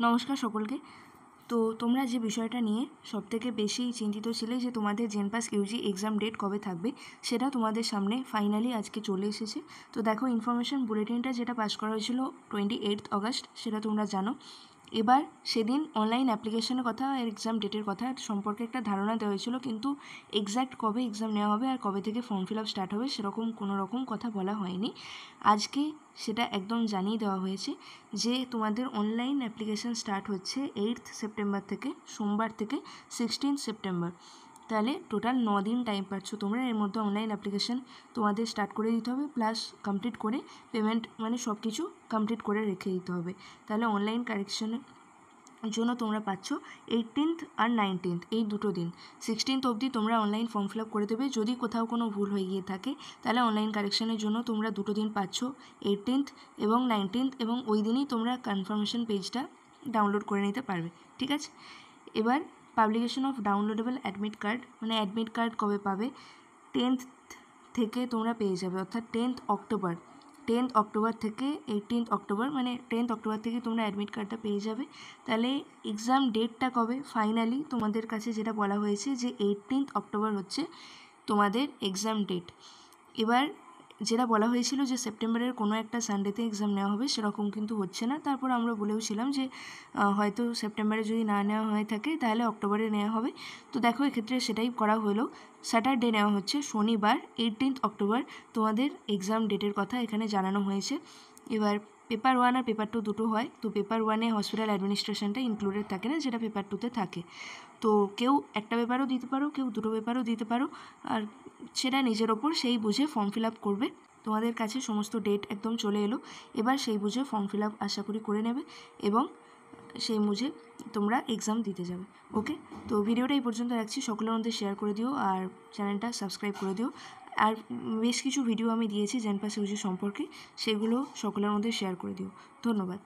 নমস্কার সকলকে। তো তোমরা যে বিষয়টা নিয়ে সবথেকে বেশি চিন্তিত ছিলে যে তোমাদের জেনপাস ইউজি এক্সাম ডেট কবে থাকবে, সেটা তোমাদের সামনে ফাইনালি আজকে চলে এসেছে। তো দেখো, ইনফরমেশন বুলেটিনটা যেটা পাস করা হয়েছিল 28 অগস্ট, সেটা তোমরা জানো। এবার সেদিন অনলাইন অ্যাপ্লিকেশনের কথা আর এক্সাম ডেটের কথা সম্পর্কে একটা ধারণা দেওয়া হয়েছিল, কিন্তু এক্স্যাক্ট কবে এক্সাম নেওয়া হবে আর কবে থেকে ফর্ম ফিল আপ স্টার্ট হবে সেরকম কোনো রকম কথা বলা হয়নি। আজকে সেটা একদম জানিয়ে দেওয়া হয়েছে যে তোমাদের অনলাইন অ্যাপ্লিকেশান স্টার্ট হচ্ছে 8 সেপ্টেম্বর থেকে, সোমবার থেকে 16 সেপ্টেম্বর। তাহলে টোটাল 9 দিন টাইম পাচ্ছ তোমরা। এর মধ্যে অনলাইন অ্যাপ্লিকেশান তোমাদের স্টার্ট করে দিতে হবে, প্লাস কমপ্লিট করে পেমেন্ট মানে সব কিছু কমপ্লিট করে রেখে দিতে হবে। তাহলে অনলাইন কারেকশনের জন্য তোমরা পাচ্ছ 18th আর 19th, এই দুটো দিন। 16th অবধি তোমরা অনলাইন ফর্ম ফিল আপ করে দেবে। যদি কোথাও কোনো ভুল হয়ে গিয়ে থাকে তাহলে অনলাইন কারেকশনের জন্য তোমরা দুটো দিন পাচ্ছ, 18th এবং 19th, এবং ওই দিনই তোমরা কনফার্মেশন পেজটা ডাউনলোড করে নিতে পারবে। ঠিক আছে। এবার publication of downloadable admit card, মানে অ্যাডমিট কার্ড কবে পাবে? 10th থেকে তোমরা পেয়ে যাবে, অর্থাৎ 10th অক্টোবর থেকে 18th অক্টোবর, মানে 10th অক্টোবর থেকে তোমরা অ্যাডমিট কার্ডটা পেয়ে যাবে। তাহলে এক্সাম ডেটটা কবে? ফাইনালি তোমাদের কাছে যেটা বলা হয়েছে যে 18th অক্টোবর হচ্ছে তোমাদের এক্সাম ডেট। এবার যেটা বলা হয়েছিল যে সেপ্টেম্বরের কোনো একটা সানডেতে এক্সাম নেওয়া হবে, সেরকম কিন্তু হচ্ছে না। তারপর আমরা বলেওছিলাম যে হয়তো সেপ্টেম্বরে যদি না নেওয়া হয়ে থাকে তাহলে অক্টোবরে নেওয়া হবে। তো দেখো, এক্ষেত্রে সেটাই করা হলো। স্যাটারডে নেওয়া হচ্ছে, শনিবার 18th অক্টোবর তোমাদের এক্সাম ডেটের কথা এখানে জানানো হয়েছে। এবার পেপার 1 আর পেপার 2 দুটো হয়। তো পেপার 1-এ হসপিটাল অ্যাডমিনিস্ট্রেশনটা ইনক্লুডেড থাকে না, যেটা পেপার 2-তে থাকে। তো কেউ একটা পেপারও দিতে পারো, কেউ দুটো পেপারও দিতে পারো, আর সেটা নিজের ওপর, সেই বুঝে ফর্ম ফিল আপ করবে। তোমাদের কাছে সমস্ত ডেট একদম চলে এলো। এবার সেই বুঝে ফর্ম ফিল আপ আশা করি করে নেবে, এবং সেই বুঝে তোমরা এক্সাম দিতে যাবে। ওকে, তো ভিডিওটা এই পর্যন্ত রাখছি। সকলের মধ্যে শেয়ার করে দিও আর চ্যানেলটা সাবস্ক্রাইব করে দিও। আর বেশ কিছু ভিডিও আমি দিয়েছি জেনপাস ইউজি সম্পর্কে, সেগুলো সকলের মধ্যে শেয়ার করে দিও। ধন্যবাদ।